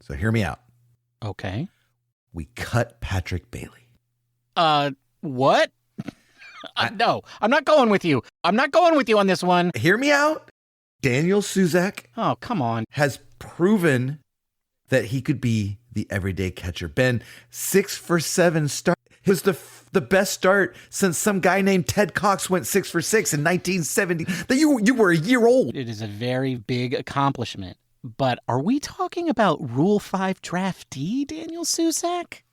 So hear me out. Okay. We cut Patrick Bailey. What? No, I'm not going with you. I'm not going with you on this one. Hear me out. Daniel Susac. Oh, come on. Has proven that he could be the everyday catcher. Ben, 6 for 7 start. It was the best start since some guy named Ted Cox went 6 for 6 in 1970. That you were a year old. It is a very big accomplishment. But are we talking about Rule 5 draftee Daniel Susac?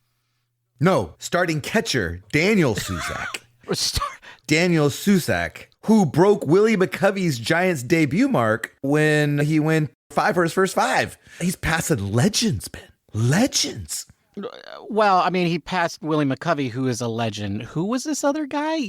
No, starting catcher Daniel Susac. Daniel Susac, who broke Willie McCovey's Giants debut mark when he went 5 for his first 5. He's passing legends, Ben. Legends. Well, I mean, he passed Willie McCovey, who is a legend. Who was this other guy?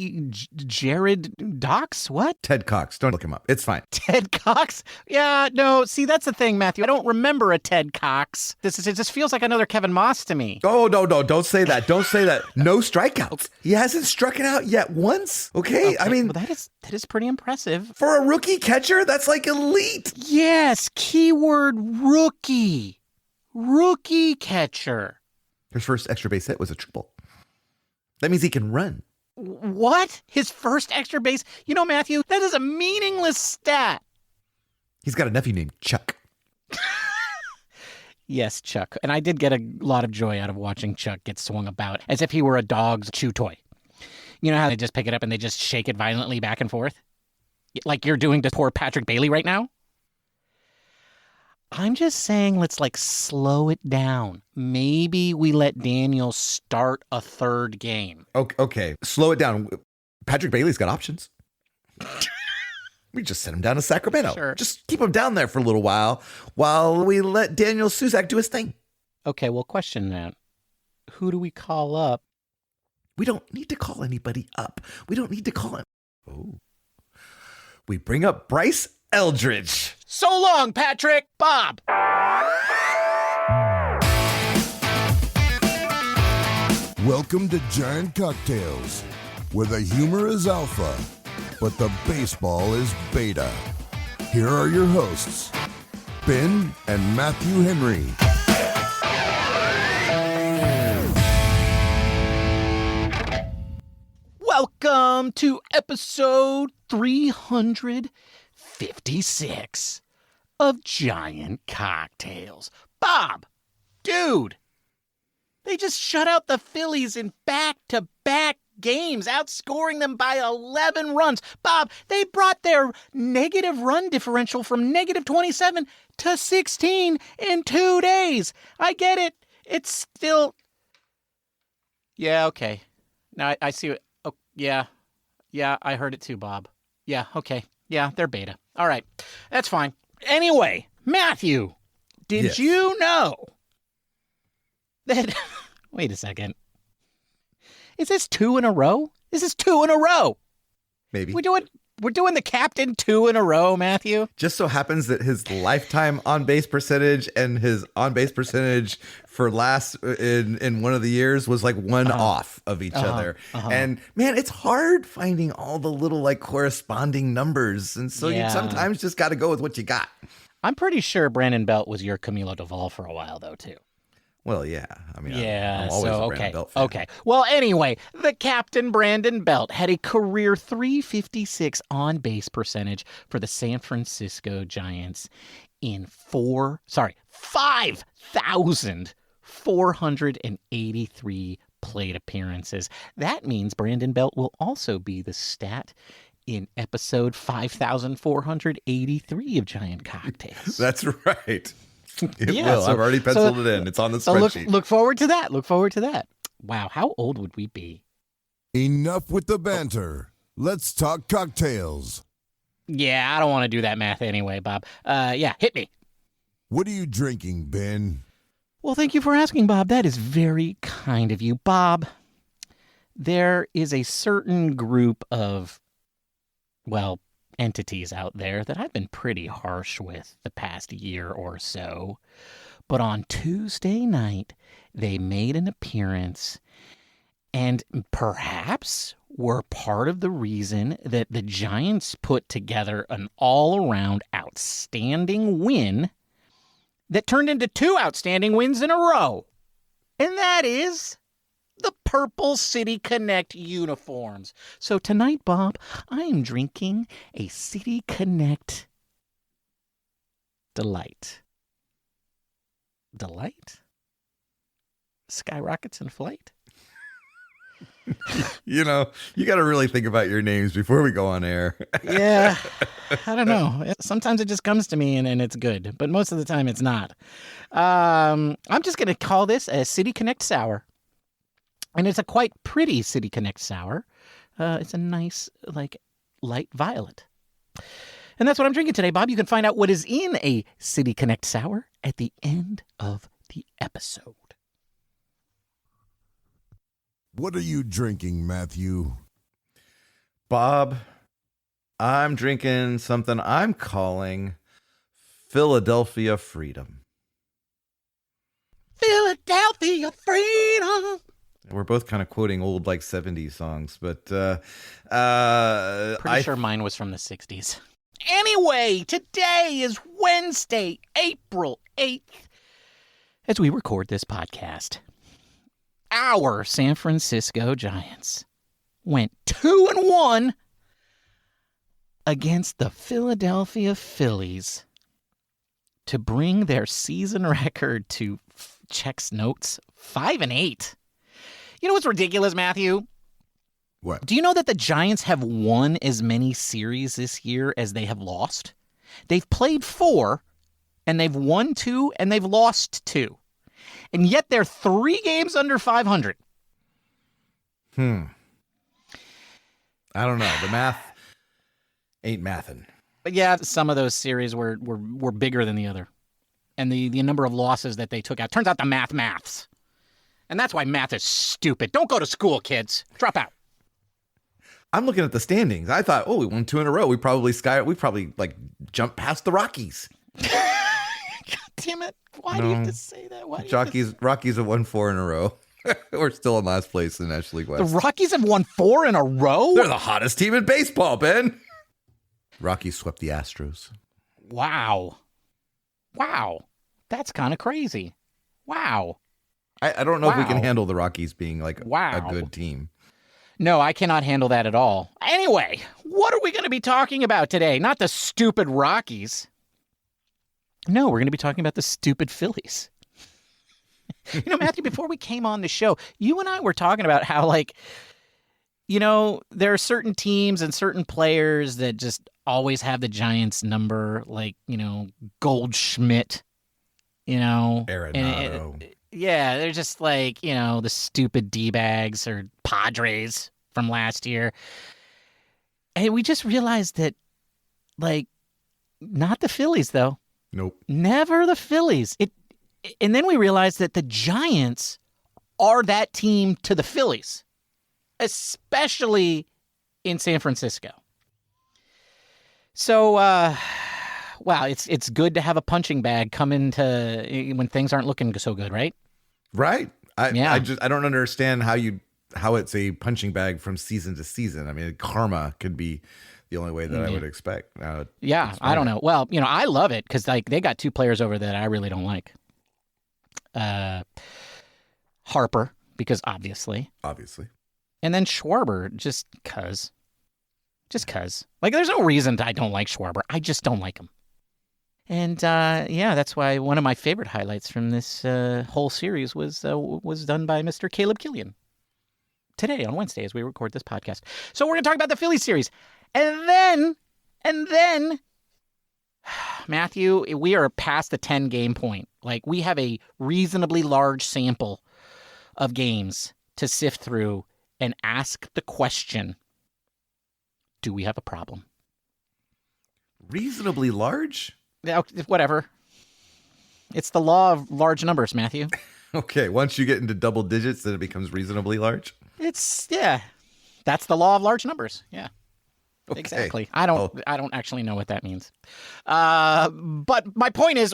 Jared Dox? What? Ted Cox. Don't look him up. It's fine. Ted Cox? Yeah, no. See, that's the thing, Matthew. I don't remember a Ted Cox. It just feels like another Kevin Moss to me. Oh, no. Don't say that. Don't say that. No strikeouts. He hasn't struck it out yet once. Okay. I mean, well, that is pretty impressive. For a rookie catcher, that's like elite. Yes. Keyword rookie. Rookie catcher. His first extra base hit was a triple. That means he can run. What? His first extra base? You know, Matthew, that is a meaningless stat. He's got a nephew named Chuck. Yes, Chuck. And I did get a lot of joy out of watching Chuck get swung about as if he were a dog's chew toy. You know how they just pick it up and they just shake it violently back and forth? Like you're doing to poor Patrick Bailey right now? I'm just saying let's slow it down. Maybe we let Daniel start a third game. Okay. Slow it down. Patrick Bailey's got options. We just send him down to Sacramento. Sure. Just keep him down there for a little while we let Daniel Susac do his thing. Okay, well, question that. Who do we call up? We don't need to call anybody up. We don't need to call him. Oh. We bring up Bryce Eldridge. So long, Patrick. Bob. Welcome to Giant Cocktails, where the humor is alpha, but the baseball is beta. Here are your hosts, Ben and Matthew Henry. Welcome to episode 356 of Giant Cocktails. Bob, dude, they just shut out the Phillies in back-to-back games, outscoring them by 11 runs. Bob, they brought their negative run differential from negative 27 to 16 in 2 days. I get it. It's still... Yeah, okay. Now I see what... Oh, yeah. Yeah, I heard it too, Bob. Yeah, okay. Yeah, they're beta. All right. That's fine. Anyway, Matthew, did you know that... Wait a second. Is this 2 in a row? This is 2 in a row. Maybe. We're doing the captain 2 in a row, Matthew. Just so happens that his lifetime on-base percentage and his on-base percentage for last in one of the years was like one off of each other. And man, it's hard finding all the little corresponding numbers. And so you sometimes just got to go with what you got. I'm pretty sure Brandon Belt was your Camilo Duvall for a while, though, too. Well, yeah. I mean, yeah, I'm always a Brandon Belt fan. Okay. Well, anyway, the captain, Brandon Belt, had a career 356 on-base percentage for the San Francisco Giants in 5,483 plate appearances. That means Brandon Belt will also be the stat in episode 5,483 of Giant Cocktails. That's right. It will. I've already penciled it in. It's on the spreadsheet. Look forward to that. Look forward to that. Wow, how old would we be? Enough with the banter. Let's talk cocktails. Yeah, I don't want to do that math anyway, Bob. Yeah, hit me. What are you drinking, Ben? Well, thank you for asking, Bob. That is very kind of you. Bob, there is a certain group of, entities out there that I've been pretty harsh with the past year or so. But on Tuesday night, they made an appearance and perhaps were part of the reason that the Giants put together an all-around outstanding win that turned into 2 outstanding wins in a row. And that is the Purple City Connect uniforms. So tonight, Bob, I am drinking a City Connect Delight. Delight? Skyrockets in flight? You know, you got to really think about your names before we go on air. Yeah, I don't know. Sometimes it just comes to me and it's good, but most of the time it's not. I'm just going to call this a City Connect Sour. And it's a quite pretty City Connect Sour. It's a nice, like, light violet. And that's what I'm drinking today, Bob. You can find out what is in a City Connect Sour at the end of the episode. What are you drinking, Matthew? Bob, I'm drinking something I'm calling Philadelphia Freedom. Philadelphia Freedom. We're both kind of quoting old, like, 70s songs, but Pretty sure mine was from the 60s. Anyway, today is Wednesday, April 8th, as we record this podcast. Our San Francisco Giants went 2-1 against the Philadelphia Phillies to bring their season record to, checks notes, 5-8. You know what's ridiculous, Matthew? What? Do you know that the Giants have won as many series this year as they have lost? They've played 4, and they've won 2, and they've lost 2. And yet they're 3 games under 500. I don't know. The math ain't mathin'. But yeah, some of those series were bigger than the other. And the number of losses that they took out. Turns out the maths. And that's why math is stupid. Don't go to school, kids. Drop out. I'm looking at the standings. I thought, we won 2 in a row. We probably like jumped past the Rockies. God damn it. Why do you have to say that? Rockies have won 4 in a row. We're still in last place in the National League West. The Rockies have won 4 in a row? They're the hottest team in baseball, Ben. Rockies swept the Astros. Wow. That's kind of crazy. Wow. I don't know if we can handle the Rockies being like a good team. No, I cannot handle that at all. Anyway, what are we going to be talking about today? Not the stupid Rockies. No, we're going to be talking about the stupid Phillies. You know, Matthew, before we came on the show, you and I were talking about how, like, you know, there are certain teams and certain players that just always have the Giants number, like, you know, Goldschmidt, you know. Arenado. Yeah, they're just like, you know, the stupid D-bags or Padres from last year. And we just realized that, like, not the Phillies, though. Nope. Never the Phillies. And then we realized that the Giants are that team to the Phillies, especially in San Francisco. So, wow, it's good to have a punching bag come into when things aren't looking so good, right? Right. I don't understand how it's a punching bag from season to season. I mean, karma could be the only way that I would expect. I don't know. Well, you know, I love it because, like, they got 2 players over that I really don't like. Harper, because obviously, and then Schwarber, just cause. Like, there's no reason I don't like Schwarber. I just don't like him. And that's why one of my favorite highlights from this whole series was done by Mr. Caleb Killian today on Wednesday as we record this podcast. So we're going to talk about the Phillies series, and then. Matthew, we are past the 10-game point. Like, we have a reasonably large sample of games to sift through and ask the question, do we have a problem? Reasonably large? Whatever. It's the law of large numbers, Matthew. Okay, once you get into double digits, then it becomes reasonably large? That's the law of large numbers, yeah. Okay. Exactly. I don't actually know what that means. But my point is,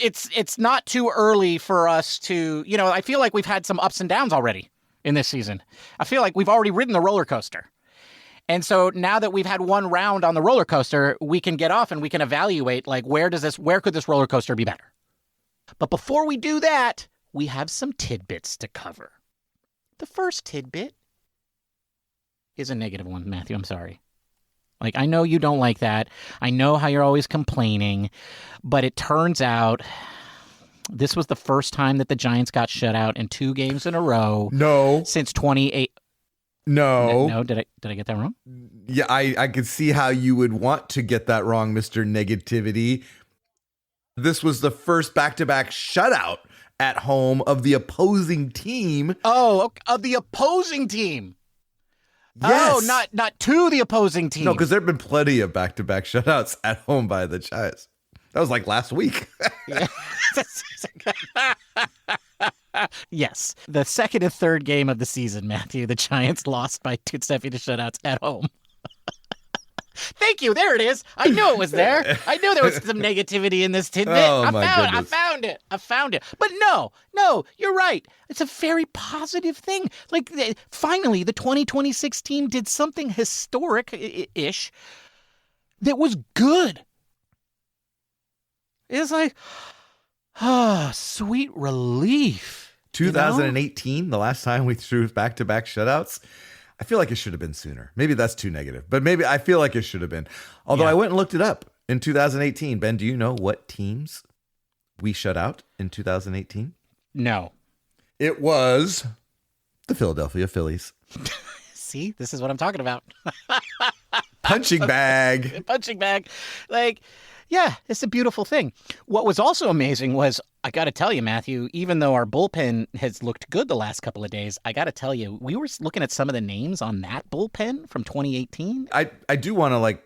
it's not too early for us to, you know, I feel like we've had some ups and downs already in this season. I feel like we've already ridden the roller coaster. And so now that we've had one round on the roller coaster, we can get off and we can evaluate, like, where could this roller coaster be better? But before we do that, we have some tidbits to cover. The first tidbit is a negative one, Matthew. I'm sorry. Like, I know you don't like that. I know how you're always complaining, but it turns out this was the first time that the Giants got shut out in 2 games in a row. No. Since 28. No. No, did I get that wrong? Yeah, I could see how you would want to get that wrong, Mr. Negativity. This was the first back-to-back shutout at home of the opposing team. Oh, of the opposing team. Yes. Oh, not to the opposing team. No, because there have been plenty of back-to-back shutouts at home by the Giants. That was like last week. Yes. The second and third game of the season, Matthew, the Giants lost by 2 consecutive shutouts at home. Thank you. There it is. I knew it was there. I knew there was some negativity in this tidbit. Oh, my goodness. I found it. But no, you're right. It's a very positive thing. Like, finally, the 2026 team did something historic-ish that was good. It's like, sweet relief. 2018, the last time we threw back-to-back shutouts. I feel like it should have been sooner. Maybe that's too negative, but maybe I feel like it should have been. Although I went and looked it up in 2018. Ben, do you know what teams we shut out in 2018? No. It was the Philadelphia Phillies. See, this is what I'm talking about. Punching bag. Punching bag. Like, yeah, it's a beautiful thing. What was also amazing was, I got to tell you, Matthew, even though our bullpen has looked good the last couple of days, I got to tell you, we were looking at some of the names on that bullpen from 2018. I do want to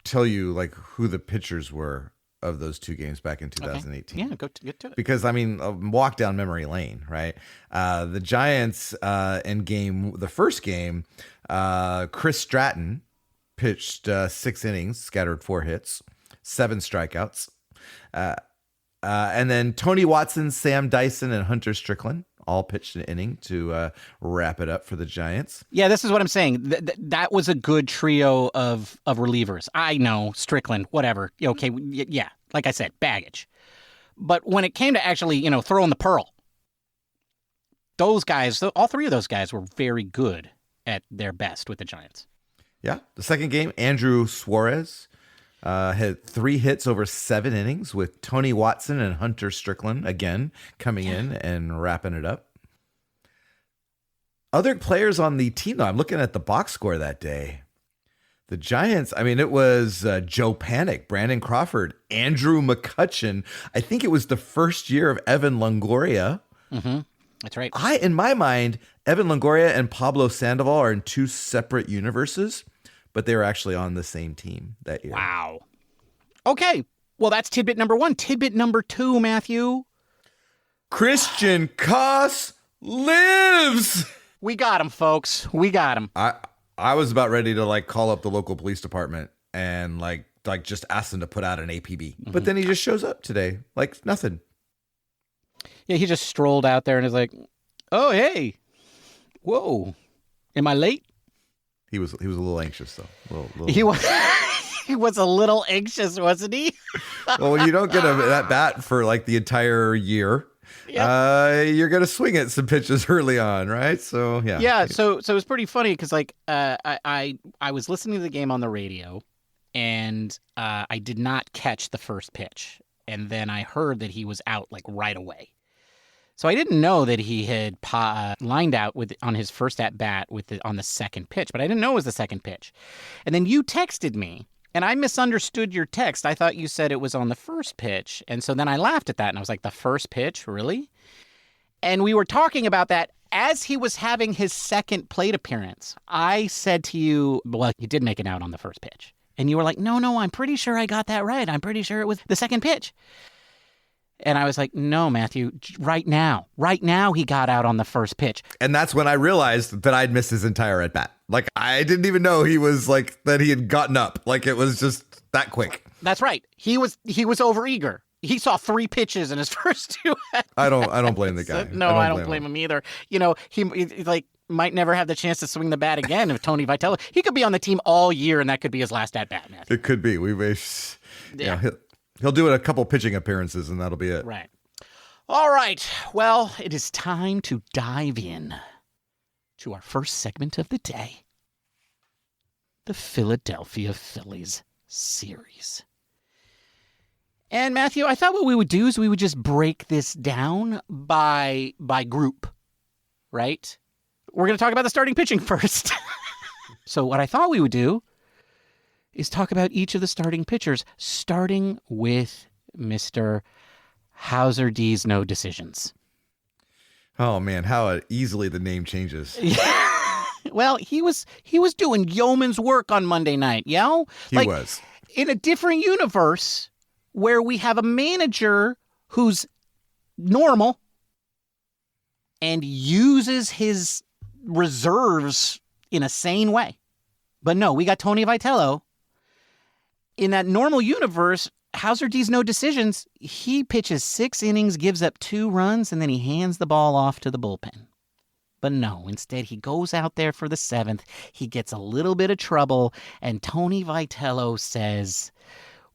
tell you who the pitchers were of those 2 games back in 2018. Okay. Yeah, get to it. Because, walk down memory lane, right? The Giants in the first game, Chris Stratton pitched 6 innings, scattered 4 hits, 7 strikeouts. And then Tony Watson, Sam Dyson, and Hunter Strickland all pitched an inning to wrap it up for the Giants. Yeah, this is what I'm saying. That was a good trio of relievers. I know, Strickland, whatever. Okay, yeah, like I said, baggage. But when it came to actually, throwing the pearl, those guys, all 3 of those guys were very good at their best with the Giants. Yeah, the second game, Andrew Suarez had 3 hits over 7 innings with Tony Watson and Hunter Strickland again coming in and wrapping it up. Other players on the team, though, I'm looking at the box score that day. The Giants, it was Joe Panic, Brandon Crawford, Andrew McCutchen. I think it was the first year of Evan Longoria. Mm-hmm. That's right. In my mind, Evan Longoria and Pablo Sandoval are in 2 separate universes, but they were actually on the same team that year. Wow. Okay. Well, that's tidbit number 1. Tidbit number 2, Matthew. Christian Koss lives. We got him, folks. We got him. I was about ready to call up the local police department and just ask them to put out an APB. Mm-hmm. But then he just shows up today, like nothing. Yeah, he just strolled out there and is like, "Oh, hey. Whoa. Am I late?" He was a little anxious though. He was he was a little anxious, wasn't he? Well, when you don't get that bat for the entire year, yep. You're gonna swing at some pitches early on, right? So yeah. Yeah. So it was pretty funny because I was listening to the game on the radio, and I did not catch the first pitch, and then I heard that he was out right away. So I didn't know that he had lined out on his first at bat on the second pitch, but I didn't know it was the second pitch. And then you texted me, and I misunderstood your text. I thought you said it was on the first pitch, and so then I laughed at that, and I was like, "The first pitch, really?" And we were talking about that as he was having his second plate appearance. I said to you, "Well, he did make it out on the first pitch," and you were like, "No, I'm pretty sure I got that right. I'm pretty sure it was the second pitch." And I was like, "No, Matthew, right now he got out on the first pitch." And that's when I realized that I'd missed his entire at bat. I didn't even know he was that he had gotten up. It was just that quick. That's right. He was overeager. He saw 3 pitches in his first 2 at-bats. I don't blame the guy. No, I don't blame him either. He might never have the chance to swing the bat again if Tony Vitello. He could be on the team all year, and that could be his last at bat, Matthew. It could be. He'll do it a couple pitching appearances, and that'll be it. Right. All right. Well, it is time to dive in to our first segment of the day. The Philadelphia Phillies series. And Matthew, I thought what we would do is we would just break this down by group, right? We're going to talk about the starting pitching first. So what I thought we would do is talk about each of the starting pitchers, starting with Mr. Hauser D's No Decisions. Oh man, how easily the name changes. Well, he was doing yeoman's work on Monday night, He was. In a different universe where we have a manager who's normal and uses his reserves in a sane way. But no, we got Tony Vitello. In that normal universe, Hauser D's No Decisions, he pitches 6 innings, gives up 2 runs, and then he hands the ball off to the bullpen. But no, instead he goes out there for the 7th, he gets a little bit of trouble, and Tony Vitello says,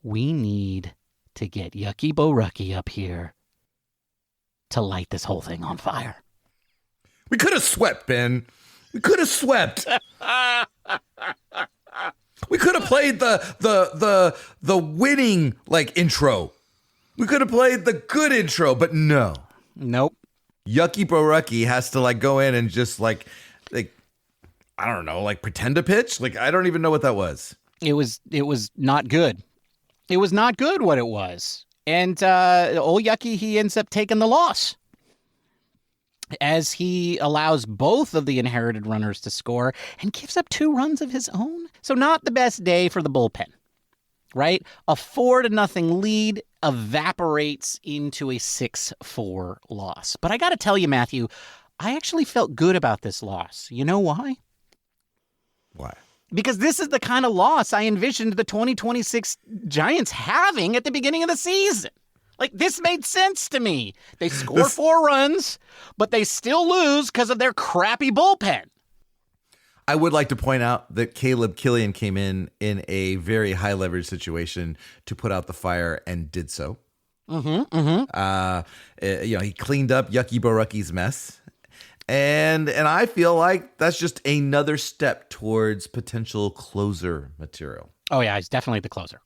we need to get Yucky Borucky up here to light this whole thing on fire. We could have swept, Ben. We could have swept. We could have played the winning intro. We could have played the good intro, but no. Nope. Yucky Borucky has to go in and just I don't know, pretend to pitch. I don't even know what that was. It was not good. It was not good what it was. And old Yucky, he ends up taking the loss as he allows both of the inherited runners to score and gives up 2 runs of his own. So not the best day for the bullpen, right? A 4-0 lead evaporates into a 6-4 loss. But I got to tell you, Matthew, I actually felt good about this loss. You know why? Why? Because this is the kind of loss I envisioned the 2026 Giants having at the beginning of the season. This made sense to me. They score 4 runs, but they still lose because of their crappy bullpen. I would like to point out that Caleb Killian came in a very high leverage situation to put out the fire and did so. He cleaned up Yucky Borucky's mess. And I feel like that's just another step towards potential closer material. Oh, yeah, he's definitely the closer.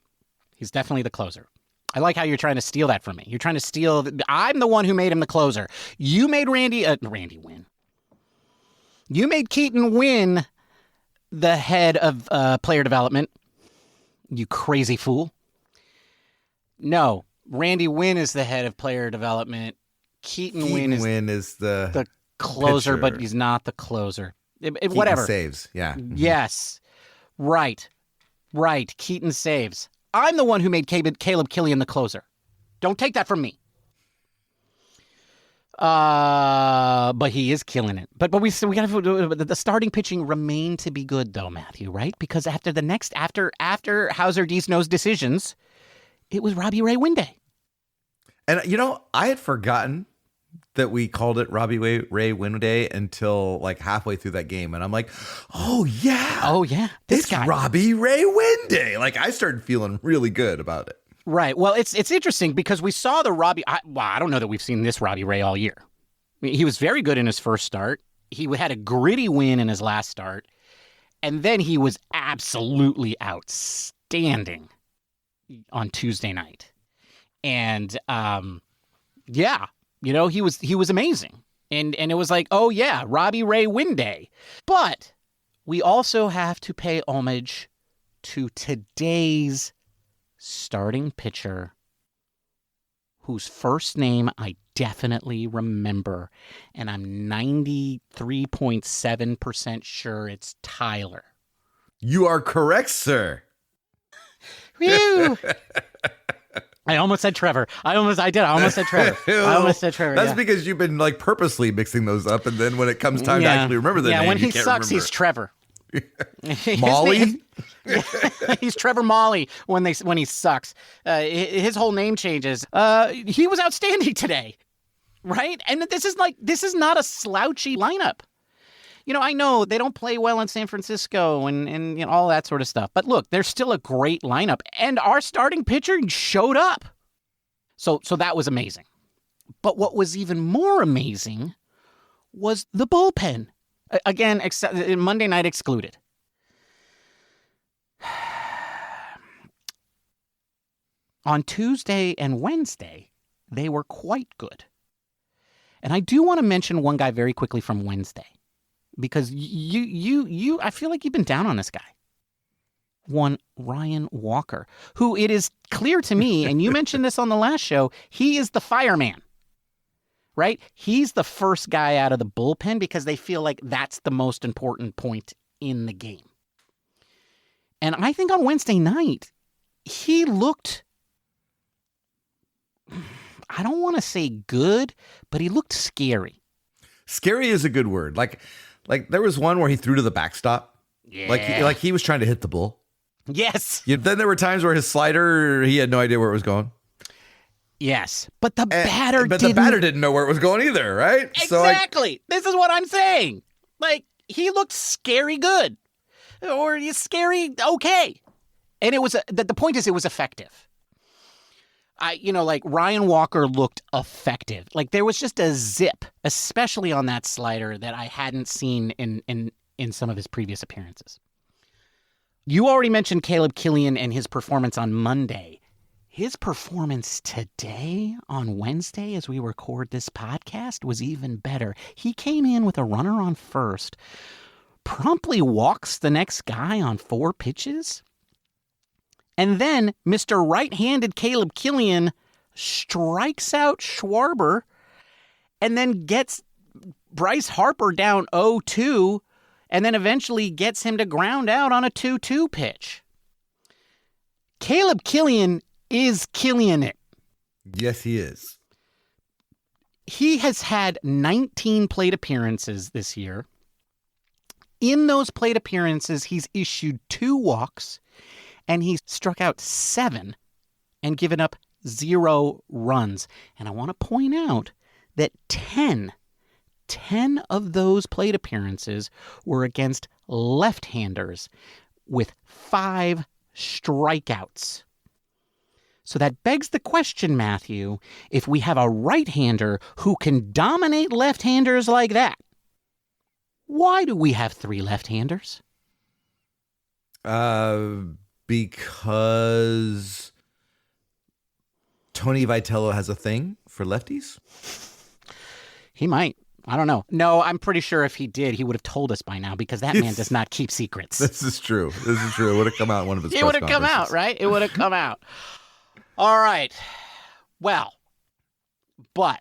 I like how you're trying to steal that from me. You're trying to steal. I'm the one who made him the closer. You made Randy win. You made Keaton Wynn the head of player development. You crazy fool. No, Randy Wynn is the head of player development. Keaton Wynn is the closer, pitcher. But he's not the closer. Whatever. Saves, yeah. Yes. Right. Keaton saves. I'm the one who made Caleb Killian the closer. Don't take that from me. But he is killing it. But we got the starting pitching remained to be good though, Matthew, right? Because after Hauser D's No Decisions, it was Robbie Ray Win Day. And I had forgotten that we called it Robbie Ray Win Day until halfway through that game, and I'm like, oh yeah, it's guy. Robbie Ray Win Day. I started feeling really good about it. Right. Well, it's interesting because we saw the Robbie. I don't know that we've seen this Robbie Ray all year. I mean, he was very good in his first start. He had a gritty win in his last start, and then he was absolutely outstanding on Tuesday night. And he was amazing. And it was oh yeah, Robbie Ray Win Day. But we also have to pay homage to today's starting pitcher, whose first name I definitely remember, and I'm 93.7% sure it's Tyler. You are correct, sir. Whew. I almost said Trevor. I almost said Trevor. That's because you've been purposely mixing those up, and then when it comes time to actually remember the name, when he sucks, he's Trevor. Molly? He's Trevor Molly when he sucks. His whole name changes. He was outstanding today, right? And this is not a slouchy lineup. I know they don't play well in San Francisco and all that sort of stuff. But look, they're still a great lineup. And our starting pitcher showed up. So that was amazing. But what was even more amazing was the bullpen. Again, Monday night excluded. On Tuesday and Wednesday, they were quite good. And I do want to mention one guy very quickly from Wednesday, because I feel like you've been down on this guy. One Ryan Walker, who it is clear to me, and you mentioned this on the last show, he is the fireman, right? He's the first guy out of the bullpen because they feel like that's the most important point in the game. And I think on Wednesday night, he looked, I don't want to say good, but he looked scary. Scary is a good word. Like there was one where he threw to the backstop. Yeah. Like he was trying to hit the bull. Yes. Then there were times where his slider, he had no idea where it was going. Yes. But the batter didn't know where it was going either, right? Exactly. This is what I'm saying. Like, he looked scary good. Or scary okay. And it was the point is it was effective. Like Ryan Walker looked effective. Like there was just a zip, especially on that slider, that I hadn't seen in some of his previous appearances. You already mentioned Caleb Killian and his performance on Monday. His performance today on Wednesday, as we record this podcast, was even better. He came in with a runner on first, promptly walks the next guy on 4 pitches. And then Mr. Right-handed Caleb Killian strikes out Schwarber and then gets Bryce Harper down 0-2 and then eventually gets him to ground out on a 2-2 pitch. Caleb Killian is killing it. Yes, he is. He has had 19 plate appearances this year. In those plate appearances, he's issued 2 walks, and he's struck out 7 and given up 0 runs. And I want to point out that 10 of those plate appearances were against left-handers with 5 strikeouts. So that begs the question, Matthew, if we have a right-hander who can dominate left-handers like that, why do we have 3 left-handers? Because Tony Vitello has a thing for lefties? He might. I don't know. No, I'm pretty sure if he did, he would have told us by now because that man does not keep secrets. This is true. It would have come out in one of his press conferences. It would have come out, right? It would have come out. All right. Well, but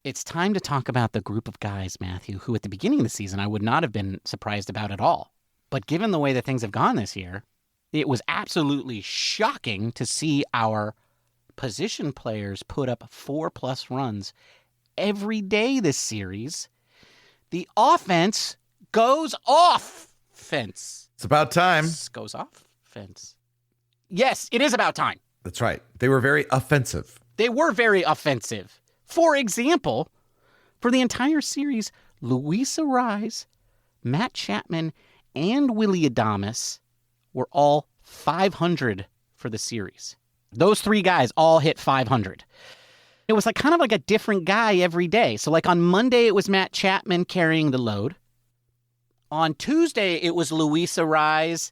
it's time to talk about the group of guys, Matthew, who at the beginning of the season I would not have been surprised about at all. But given the way that things have gone this year, it was absolutely shocking to see our position players put up 4+ runs every day this series. The offense goes off fence. It's about time. Goes off fence. Yes, it is about time. That's right. They were very offensive. They were very offensive. For example, for the entire series, Luis Arraez, Matt Chapman, and Willy Adames were all 500 for the series. Those 3 guys all hit 500. It was kind of like a different guy every day. So on Monday, it was Matt Chapman carrying the load. On Tuesday, it was Luis Arraez.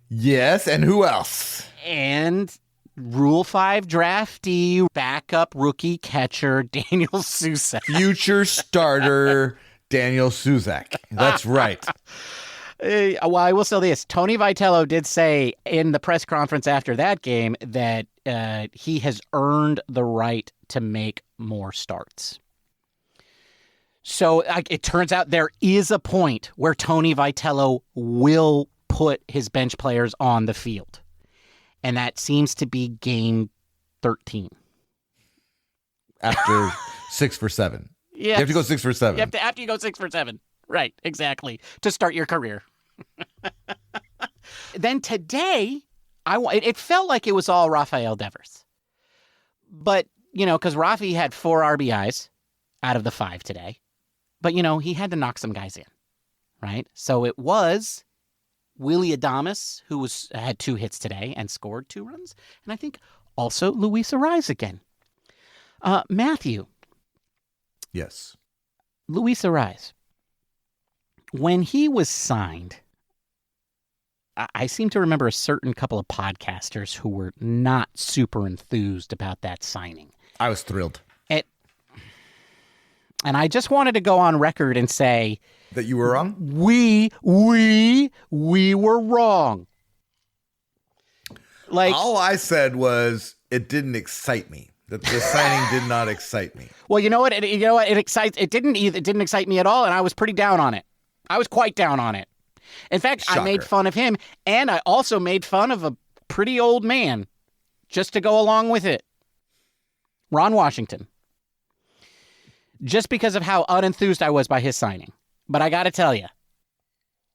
Yes, and who else? And Rule 5 draftee, backup rookie catcher, Daniel Susac. Future starter, Daniel Susac. That's right. Well, I will say this. Tony Vitello did say in the press conference after that game that he has earned the right to make more starts. So it turns out there is a point where Tony Vitello will put his bench players on the field. And that seems to be game 13. After 6 for 7. Yes. You have to go 6 for 7. After you go 6 for 7. Right, exactly. To start your career. Then today, it felt like it was all Rafael Devers. But, because Rafi had 4 RBIs out of the 5 today. But, he had to knock some guys in, right? So it was Willy Adames, who had 2 hits today and scored 2 runs. And I think also Luis Arraez again. Matthew. Yes. Luis Ariz. When he was signed, I seem to remember a certain couple of podcasters who were not super enthused about that signing. I was thrilled. And I just wanted to go on record and say that you were wrong. We were wrong. Like, all I said was it didn't excite me. That the signing did not excite me. Well, you know what? It didn't excite me at all, and I was pretty down on it. I was quite down on it. In fact, Shocker. I made fun of him, and I also made fun of a pretty old man just to go along with it. Ron Washington. Just because of how unenthused I was by his signing. But I got to tell you,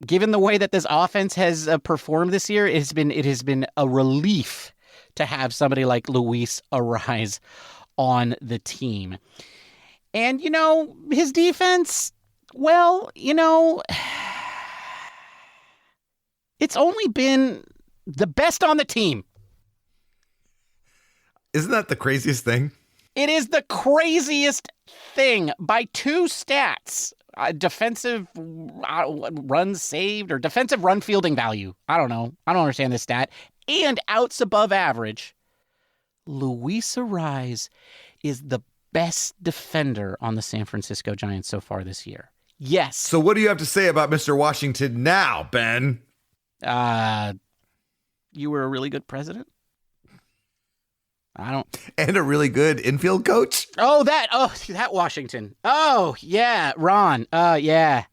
given the way that this offense has performed this year, it has been a relief to have somebody like Luis Ariz on the team. And, his defense, well, it's only been the best on the team. Isn't that the craziest thing? It is the craziest thing by two stats. Defensive runs saved or defensive run fielding value. I don't know. I don't understand this stat. And outs above average. Luis Ariz is the best defender on the San Francisco Giants so far this year. Yes. So what do you have to say about Mr. Washington now, Ben? You were a really good president. And a really good infield coach. That Washington. Oh, yeah, Ron. Yeah.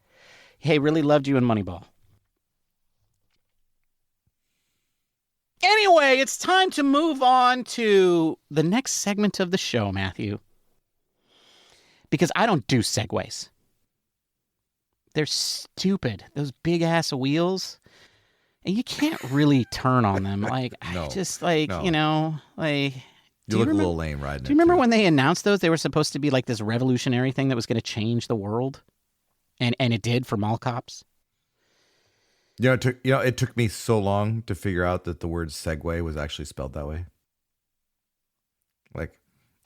Hey, really loved you in Moneyball. Anyway, it's time to move on to the next segment of the show, Matthew. Because I don't do segues. They're stupid. Those big-ass wheels. And you can't really turn on them. Like, No, I just, no. You look a little lame riding it. Do you remember when they announced those? They were supposed to be like this revolutionary thing that was going to change the world. And it did for mall cops. It took me so long to figure out that the word Segway was actually spelled that way. Like,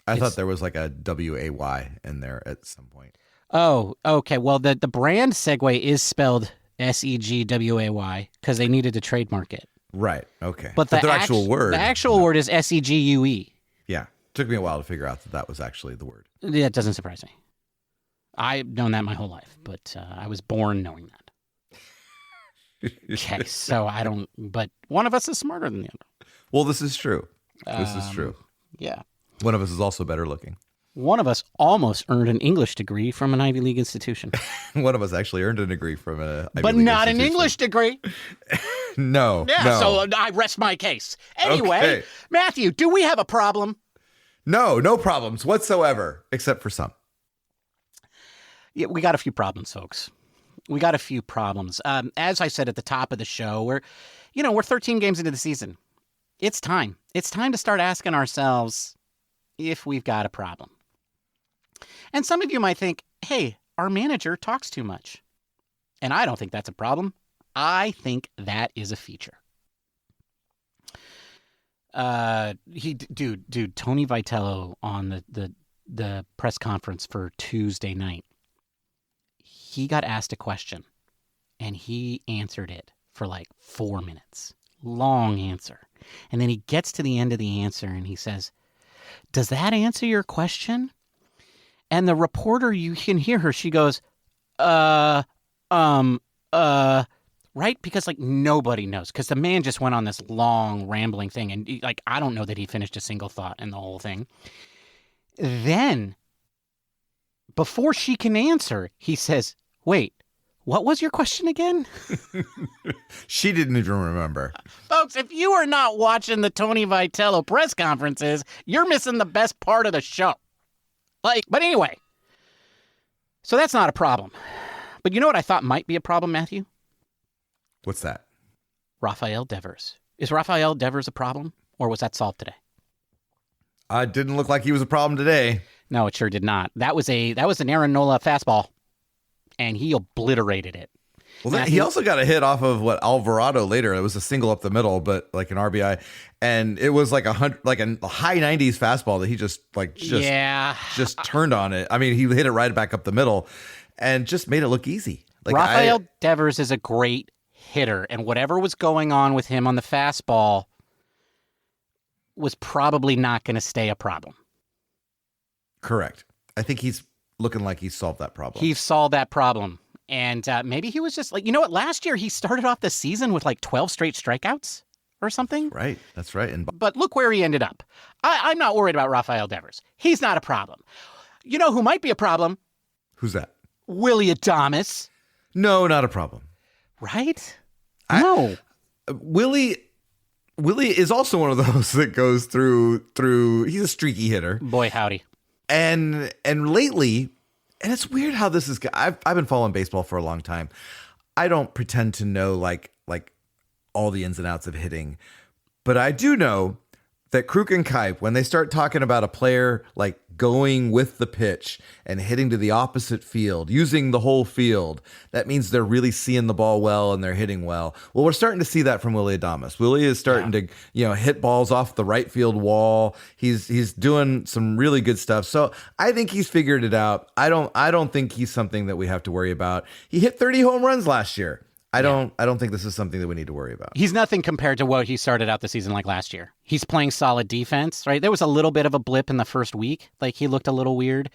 I thought there was like a W-A-Y in there at some point. Oh, okay. Well, the brand Segway is spelled S-E-G-W-A-Y because they needed to trademark it. Right. Okay. But the actual word. The actual word is S-E-G-U-E. Yeah. Took me a while to figure out that was actually the word. Yeah, it doesn't surprise me. I've known that my whole life, but I was born knowing that. Okay, so but one of us is smarter than the other. Well, this is true. This is true. Yeah. One of us is also better looking. One of us almost earned an English degree from an Ivy League institution. One of us actually earned a degree from an Ivy But League not an institution. English degree. No. Yeah, no. so I rest my case. Anyway, Okay. Matthew, do we have a problem? No problems whatsoever, except for some. Yeah, we got a few problems, folks. We got a few problems. As I said at the top of the show, we're 13 games into the season. It's time. It's time to start asking ourselves if we've got a problem. And some of you might think, hey, our manager talks too much. And I don't think that's a problem. I think that is a feature. Dude, Tony Vitello on the press conference for Tuesday night, he got asked a question and he answered it for like 4 minutes. Long answer. And then he gets to the end of the answer and he says, does that answer your question? And the reporter, you can hear her, she goes, right? Because like nobody knows, because the man just went on this long rambling thing. And I don't know that he finished a single thought in the whole thing. Then, before she can answer, he says, wait, what was your question again? She didn't even remember. Folks, if you are not watching the Tony Vitello press conferences, you're missing the best part of the show. But anyway, so that's not a problem. But you know what I thought might be a problem, Matthew? What's that? Rafael Devers. Is Rafael Devers a problem, or was that solved today? It didn't look like he was a problem today. No, it sure did not. That was an Aaron Nola fastball, and he obliterated it. Well, he also got a hit off of Alvarado later. It was a single up the middle, but like an RBI, and it was like a high 90s fastball that he just turned on it. I mean, he hit it right back up the middle, and just made it look easy. Like Rafael Devers is a great hitter, and whatever was going on with him on the fastball was probably not going to stay a problem. Correct. I think he's looking like he's solved that problem. He's solved that problem. And maybe he was just like, you know what? Last year, he started off the season with like 12 straight strikeouts or something. Right. That's right. But look where he ended up. I'm not worried about Rafael Devers. He's not a problem. You know who might be a problem? Who's that? Willy Adames. No, not a problem. Right? No. Willie is also one of those that goes through. He's a streaky hitter. Boy, howdy. And lately, and it's weird how this is. I've been following baseball for a long time. I don't pretend to know like all the ins and outs of hitting, but I do know that Kruk and Coupe, when they start talking about a player like going with the pitch and hitting to the opposite field, using the whole field, that means they're really seeing the ball well and they're hitting well. Well, we're starting to see that from Willy Adames. Willie is starting to, hit balls off the right field wall. He's doing some really good stuff. So I think he's figured it out. I don't think he's something that we have to worry about. He hit 30 home runs last year. I don't think this is something that we need to worry about. He's nothing compared to what he started out the season like last year. He's playing solid defense, right? There was a little bit of a blip in the first week. Like he looked a little weird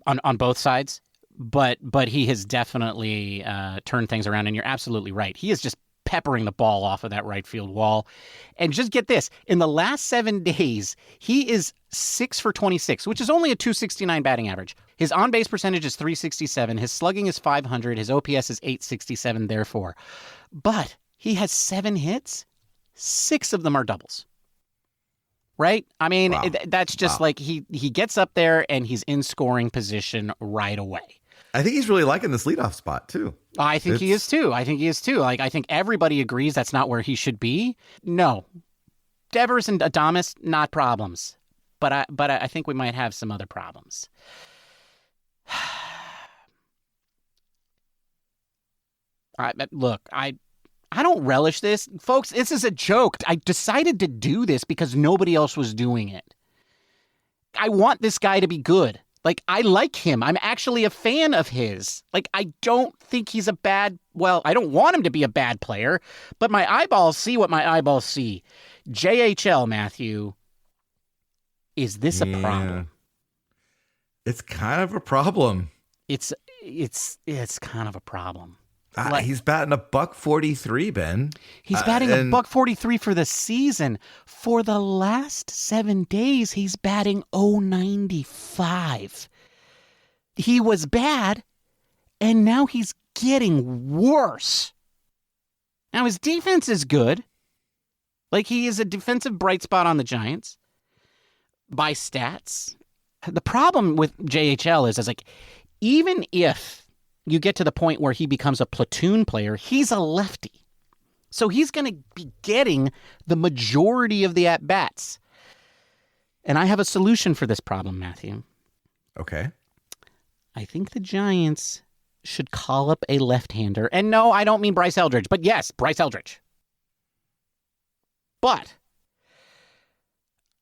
on both sides, but he has definitely turned things around. And you're absolutely right. He is just peppering the ball off of that right field wall. And just get this, in the last 7 days, he is 6 for 26, which is only a .269 batting average. His on-base percentage is .367. His slugging is .500. His OPS is .867, therefore. But he has 7 hits. 6 of them are doubles. Right? I mean, wow. That's just like he gets up there and he's in scoring position right away. I think he's really liking this leadoff spot, too. I think he is, too. Like, I think everybody agrees that's not where he should be. No. Devers and Adames, not problems. But I think we might have some other problems. I don't relish this. Folks, this is a joke. I decided to do this because nobody else was doing it. I want this guy to be good. Like, I like him. I'm actually a fan of his. Like, I don't think he's I don't want him to be a bad player, but my eyeballs see what my eyeballs see. JHL, Matthew, is this a problem? It's kind of a problem. It's kind of a problem. He's batting a $143, Ben. He's batting a $143 for the season. For the last 7 days, he's batting .095. He was bad, and now he's getting worse. Now, his defense is good. Like, he is a defensive bright spot on the Giants by stats. The problem with JHL is like, even if you get to the point where he becomes a platoon player, he's a lefty. So he's going to be getting the majority of the at-bats. And I have a solution for this problem, Matthew. Okay. I think the Giants should call up a left-hander. And no, I don't mean Bryce Eldridge, but yes, Bryce Eldridge. But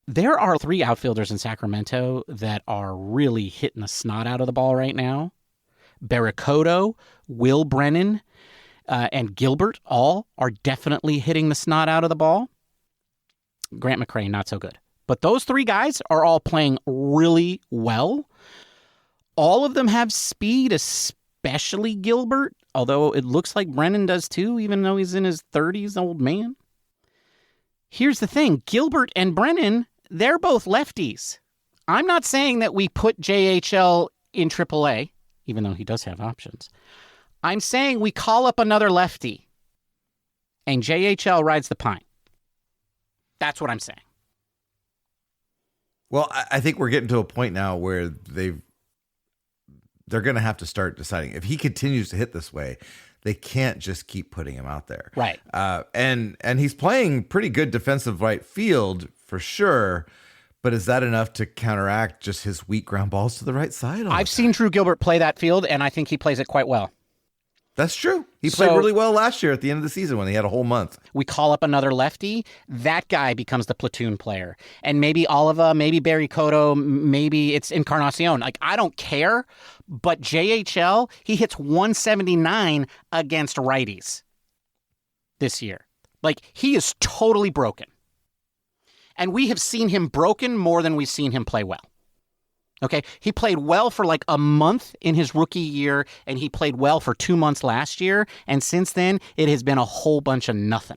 there are 3 outfielders in Sacramento that are really hitting the snot out of the ball right now. Barracoto, Will Brennan, and Gilbert all are definitely hitting the snot out of the ball. Grant McCray, not so good. But those 3 guys are all playing really well. All of them have speed, especially Gilbert, although it looks like Brennan does too, even though he's in his 30s, old man. Here's the thing. Gilbert and Brennan, they're both lefties. I'm not saying that we put JHL in AAA, even though he does have options. I'm saying we call up another lefty, and JHL rides the pine. That's what I'm saying. Well, I think we're getting to a point now where they're going to have to start deciding if he continues to hit this way, they can't just keep putting him out there. Right. And he's playing pretty good defensive right field for sure. But is that enough to counteract just his weak ground balls to the right side? I've seen Drew Gilbert play that field, and I think he plays it quite well. That's true. He played really well last year at the end of the season when he had a whole month. We call up another lefty. That guy becomes the platoon player. And maybe Oliva, maybe Barry Cotto, maybe it's Encarnacion. Like, I don't care. But JHL, he hits 179 against righties this year. Like, he is totally broken. And we have seen him broken more than we've seen him play well. Okay, he played well for like a month in his rookie year, and he played well for 2 months last year. And since then, it has been a whole bunch of nothing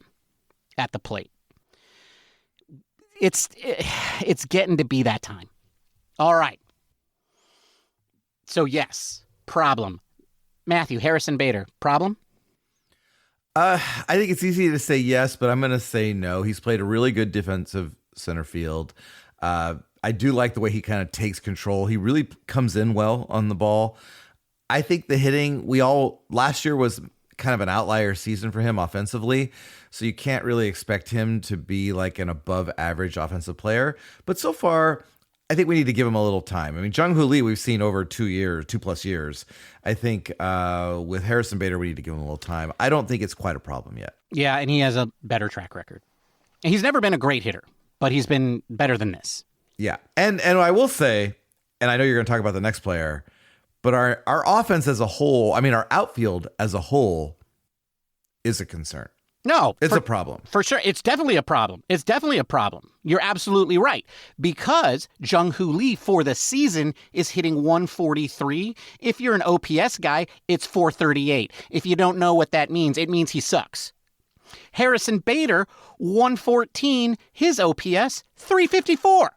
at the plate. It's getting to be that time. All right. So yes, problem. Matthew, Harrison Bader, problem? I think it's easy to say yes, but I'm going to say no. He's played a really good defensive center field. I do like the way he kind of takes control. He really comes in well on the ball. I think the hitting, last year was kind of an outlier season for him offensively. So you can't really expect him to be like an above average offensive player. But so far, I think we need to give him a little time. I mean, Jung Hoo Lee, we've seen over 2+ years. I think with Harrison Bader, we need to give him a little time. I don't think it's quite a problem yet. Yeah, and he has a better track record. And he's never been a great hitter, but he's been better than this. Yeah. And I will say, and I know you're going to talk about the next player, but our offense as a whole, I mean, our outfield as a whole is a concern. No. It's a problem. For sure. It's definitely a problem. It's definitely a problem. You're absolutely right. Because Jung Hoo Lee for the season is hitting 143. If you're an OPS guy, it's 438. If you don't know what that means, it means he sucks. Harrison Bader, 114, his OPS, 354.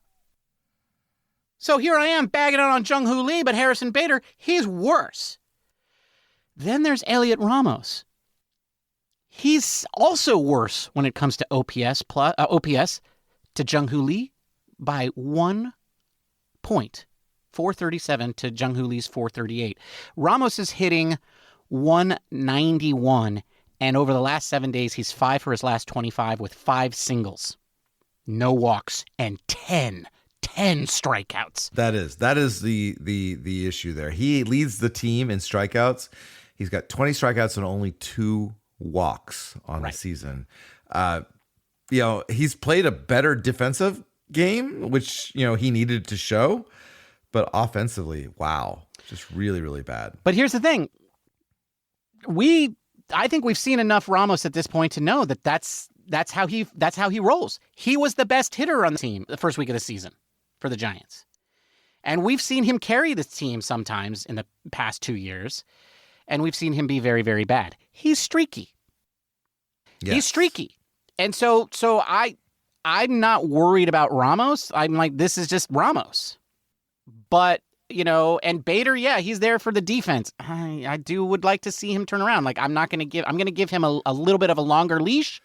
So here I am bagging on Jung Hoo Lee, but Harrison Bader, he's worse. Then there's Elliot Ramos. He's also worse when it comes to OPS to Jung Hoo Lee by 1 point. 437 to Jung Hoo Lee's 438. Ramos is hitting 191, and over the last 7 days, he's 5 for his last 25 with 5 singles, no walks, and 10 strikeouts. That is the issue there. He leads the team in strikeouts. He's got 20 strikeouts and only 2 walks on the season. He's played a better defensive game, which, he needed to show, but offensively, wow, just really, really bad. But here's the thing. I think we've seen enough Ramos at this point to know that that's how he rolls. He was the best hitter on the team the first week of the season for the Giants. And we've seen him carry this team sometimes in the past 2 years, and we've seen him be very, very bad. He's streaky. Yes. He's streaky. And so I'm not worried about Ramos. I'm like, this is just Ramos. But, and Bader, yeah, he's there for the defense. I would like to see him turn around. Like, I'm going to give him a little bit of a longer leash.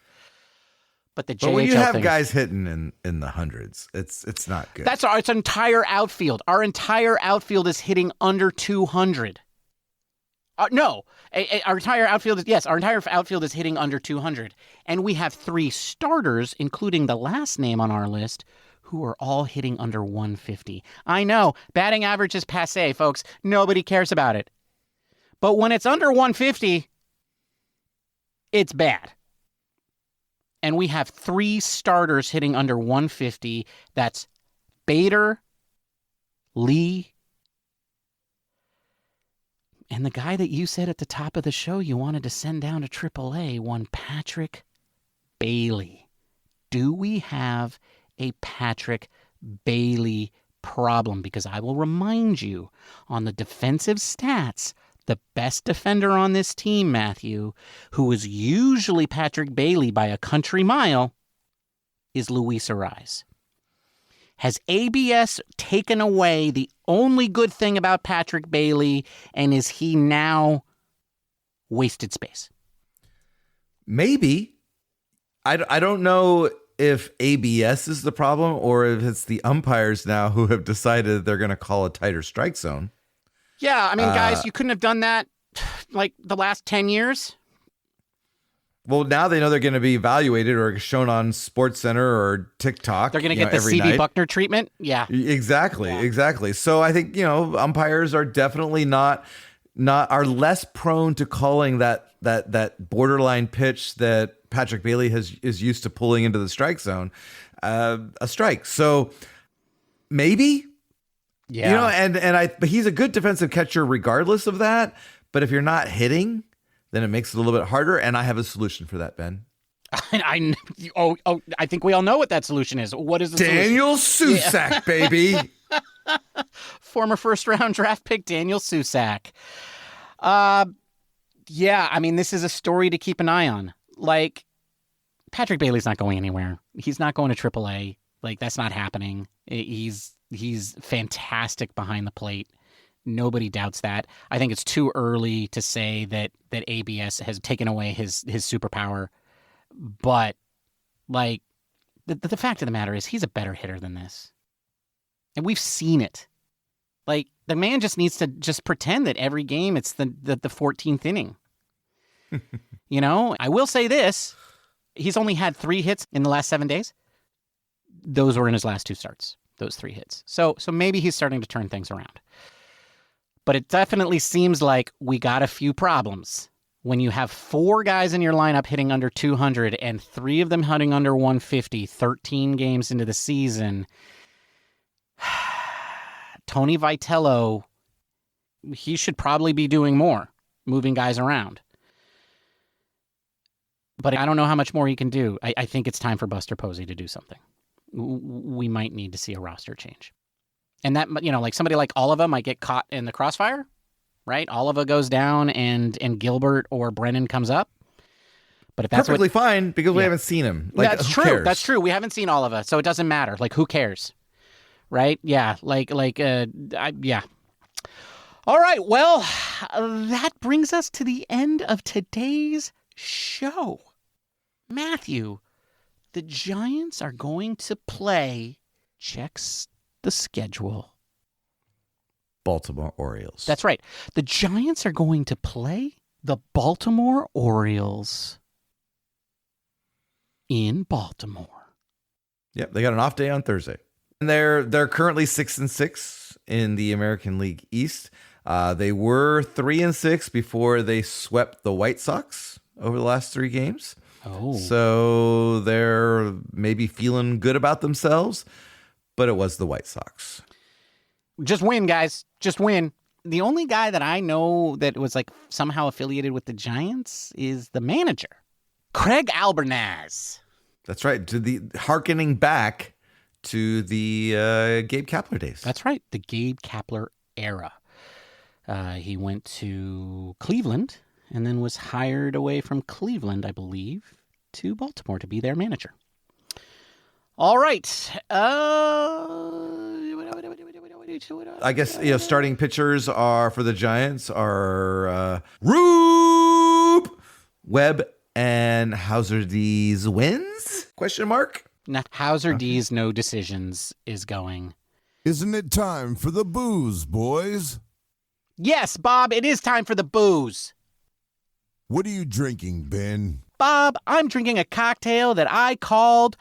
But the JHL when you have guys hitting in the hundreds, it's not good. That's our entire outfield. Our entire outfield is hitting under 200. Our entire outfield is hitting under 200. And we have 3 starters, including the last name on our list, who are all hitting under 150. I know, batting average is passé, folks. Nobody cares about it. But when it's under 150, it's bad. And we have 3 starters hitting under 150. That's Bader, Lee, and the guy that you said at the top of the show you wanted to send down to AAA, one Patrick Bailey. Do we have a Patrick Bailey problem? Because I will remind you, on the defensive stats, the best defender on this team, Matthew, who is usually Patrick Bailey by a country mile, is Luis Ariz. Has ABS taken away the only good thing about Patrick Bailey, and is he now wasted space? Maybe. I don't know if ABS is the problem or if it's the umpires now who have decided they're going to call a tighter strike zone. Yeah, I mean, guys, you couldn't have done that like the last 10 years. Well, now they know they're going to be evaluated or shown on SportsCenter or TikTok. They're going to get the C.D. Buckner treatment. Yeah, exactly. So I think, umpires are definitely not are less prone to calling that borderline pitch that Patrick Bailey is used to pulling into the strike zone a strike. So maybe, but he's a good defensive catcher regardless of that. But if you're not hitting, then it makes it a little bit harder. And I have a solution for that, Ben. I think we all know what that solution is. What is the Daniel Susac, baby. Former first-round draft pick Daniel Susac. This is a story to keep an eye on. Like, Patrick Bailey's not going anywhere. He's not going to AAA. Like, that's not happening. He's fantastic behind the plate. Nobody doubts that. I think it's too early to say that ABS has taken away his superpower. But, like, the fact of the matter is he's a better hitter than this. And we've seen it. Like, the man just needs to just pretend that every game it's the 14th inning. I will say this. He's only had 3 hits in the last 7 days. Those were in his last 2 starts, those 3 hits. So maybe he's starting to turn things around. But it definitely seems like we got a few problems. When you have 4 guys in your lineup hitting under 200 and 3 of them hitting under 150, 13 games into the season, Tony Vitello, he should probably be doing more, moving guys around. But I don't know how much more he can do. I think it's time for Buster Posey to do something. We might need to see a roster change. And that, like somebody like Oliva might get caught in the crossfire, right? Oliva goes down and Gilbert or Brennan comes up. But if that's perfectly fine because we haven't seen him. Like, that's true. Cares? That's true. We haven't seen Oliva, so it doesn't matter. Like, who cares? Right? Yeah. Yeah. All right. Well, that brings us to the end of today's show. Matthew, the Giants are going to play, checks the schedule, Baltimore Orioles. That's right. The Giants are going to play the Baltimore Orioles in Baltimore. Yep, they got an off day on Thursday. And they're currently 6-6 in the American League East. They were 3-6 before they swept the White Sox over the last 3 games. Oh. So they're maybe feeling good about themselves, but it was the White Sox. Just win, guys. Just win. The only guy that I know that was like somehow affiliated with the Giants is the manager, Craig Albernaz. That's right. Hearkening back to the Gabe Kapler days. That's right. The Gabe Kapler era. He went to Cleveland and then was hired away from Cleveland, I believe, to Baltimore to be their manager. All right. I guess starting pitchers are for the Giants are Rube, Webb, and Hauser D's wins? Question mark. Now, Hauser D's no decisions is going. Isn't it time for the booze, boys? Yes, Bob, it is time for the booze. What are you drinking, Ben? Bob, I'm drinking a cocktail that I called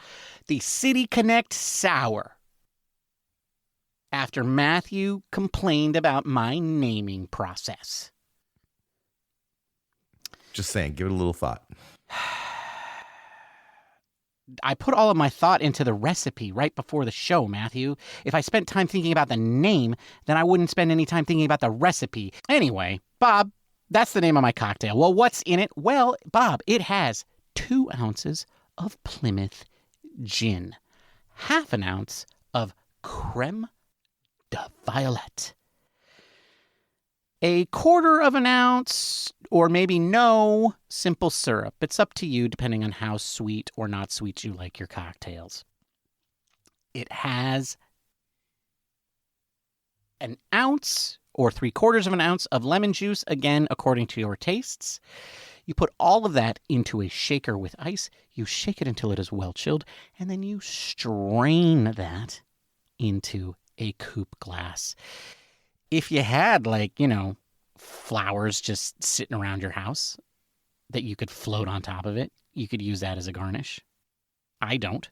the City Connect Sour, after Matthew complained about my naming process. Just saying, give it a little thought. I put all of my thought into the recipe right before the show, Matthew. If I spent time thinking about the name, then I wouldn't spend any time thinking about the recipe. Anyway, Bob, that's the name of my cocktail. Well, what's in it? Well, Bob, it has 2 ounces of Plymouth Gin, half an ounce of Creme de Violette, a quarter of an ounce, or maybe no, simple syrup. It's up to you, depending on how sweet or not sweet you like your cocktails. It has an ounce or 3/4 of an ounce of lemon juice, again, according to your tastes. You put all of that into a shaker with ice. You shake it until it is well chilled, and then you strain that into a coupe glass. If you had, flowers just sitting around your house that you could float on top of it, you could use that as a garnish. I don't.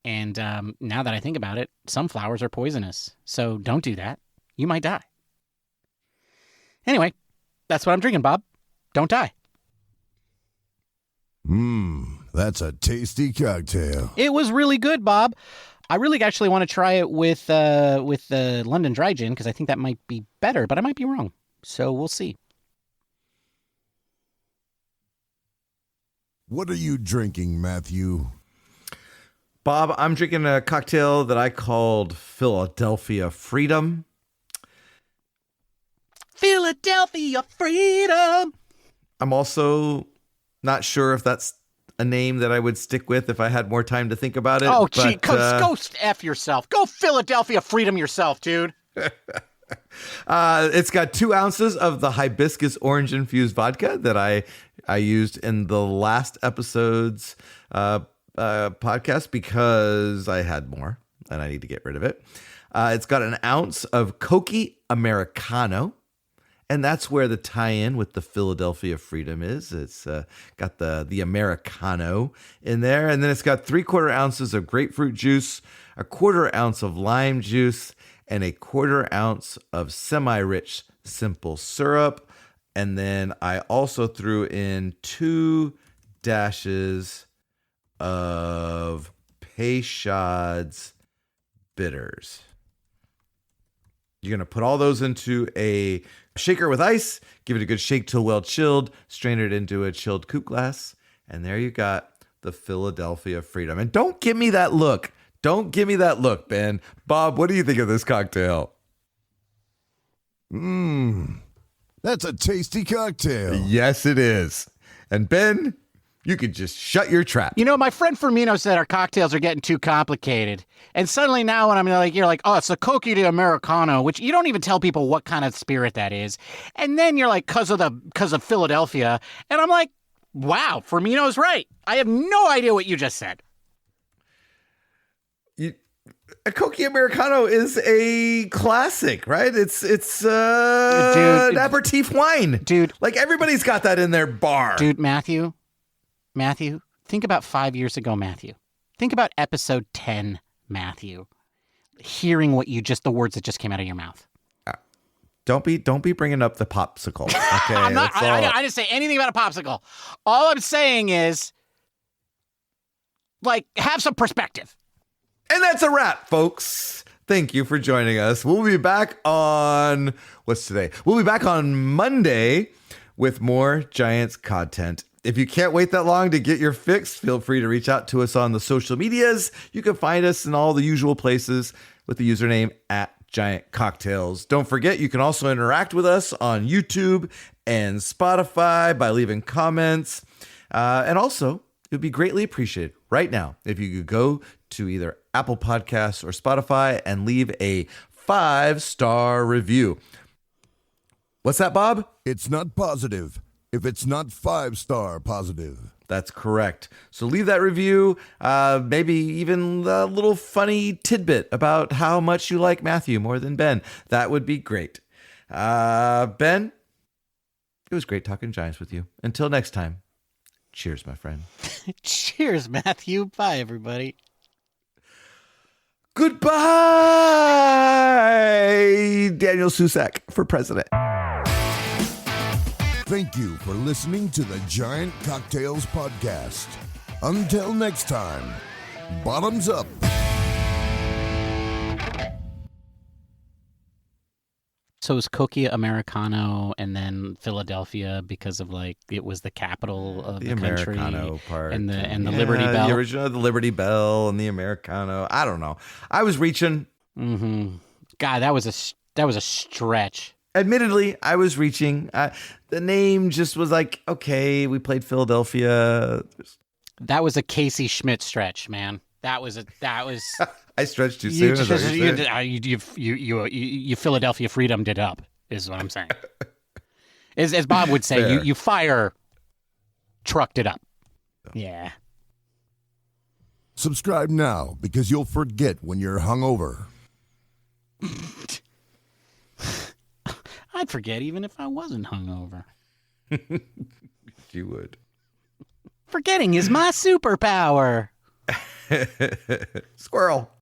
And now that I think about it, some flowers are poisonous. So don't do that. You might die. Anyway, that's what I'm drinking, Bob. Don't die. That's a tasty cocktail. It was really good, Bob. I really actually want to try it with the London Dry Gin because I think that might be better, but I might be wrong. So we'll see. What are you drinking, Matthew? Bob, I'm drinking a cocktail that I called Philadelphia Freedom. Philadelphia Freedom. I'm also not sure if that's a name that I would stick with if I had more time to think about it. Oh, gee, but, go F yourself. Go Philadelphia Freedom yourself, dude. It's got 2 ounces of the Hibiscus-Orange-infused Vodka that I used in the last episode's podcast because I had more and I need to get rid of it. It's got an ounce of Cocchi Americano, and that's where the tie-in with the Philadelphia Freedom is. It's got the Americano in there, and then it's got 3/4 ounces of grapefruit juice, 1/4 ounce of lime juice, and 1/4 ounce of semi-rich simple syrup. And then I also threw in 2 dashes of Peychaud's bitters. You're going to put all those into a shaker with ice, give it a good shake till well chilled, strain it into a chilled coupe glass, and there you got the Philadelphia Freedom. And don't give me that look. Don't give me that look, Ben. Bob, what do you think of this cocktail? That's a tasty cocktail. Yes, it is. And Ben, you could just shut your trap. You know, my friend Firmino said our cocktails are getting too complicated. And suddenly now when I'm like, you're like, oh, it's a Cocchi Americano, which you don't even tell people what kind of spirit that is. And then you're like, because of Philadelphia. And I'm like, wow, Firmino's right. I have no idea what you just said. A Cocchi Americano is a classic, right? It's Dude, an aperitif wine. Dude. Like everybody's got that in their bar. Dude, Matthew, think about 5 years ago, Matthew. Think about episode 10, Matthew. Hearing the words that just came out of your mouth. Don't be bringing up the popsicle. Okay, I didn't say anything about a popsicle. All I'm saying is, like, have some perspective. And that's a wrap, folks. Thank you for joining us. We'll be back on, what's today? We'll be back on Monday with more Giants content. If you can't wait that long to get your fix, feel free to reach out to us on the social medias. You can find us in all the usual places with the username @GiantCocktails. Don't forget, you can also interact with us on YouTube and Spotify by leaving comments. And also, it would be greatly appreciated right now if you could go to either Apple Podcasts or Spotify and leave a 5-star review. What's that, Bob? It's not positive if it's not 5-star positive. That's correct. So leave that review, maybe even a little funny tidbit about how much you like Matthew more than Ben. That would be great. Ben, it was great talking Giants with you. Until next time, cheers, my friend. Cheers, Matthew. Bye, everybody. Goodbye, Daniel Susac for president. Thank you for listening to the Giant Cocktails Podcast. Until next time, bottoms up. So it was Cocchi Americano and then Philadelphia because of like it was the capital of the country. Americano part and the Liberty Bell. The original, the Liberty Bell and the Americano. I don't know. I was reaching. Mm-hmm. God, that was a stretch. Admittedly, I was reaching. The name just was like, okay, we played Philadelphia. That was a Casey Schmidt stretch, man. That was. I stretched too soon. You Philadelphia Freedom did up, is what I'm saying. As Bob would say, you fire trucked it up. Yeah. Subscribe now because you'll forget when you're hungover. I'd forget even if I wasn't hungover. You would. Forgetting is my superpower. Squirrel.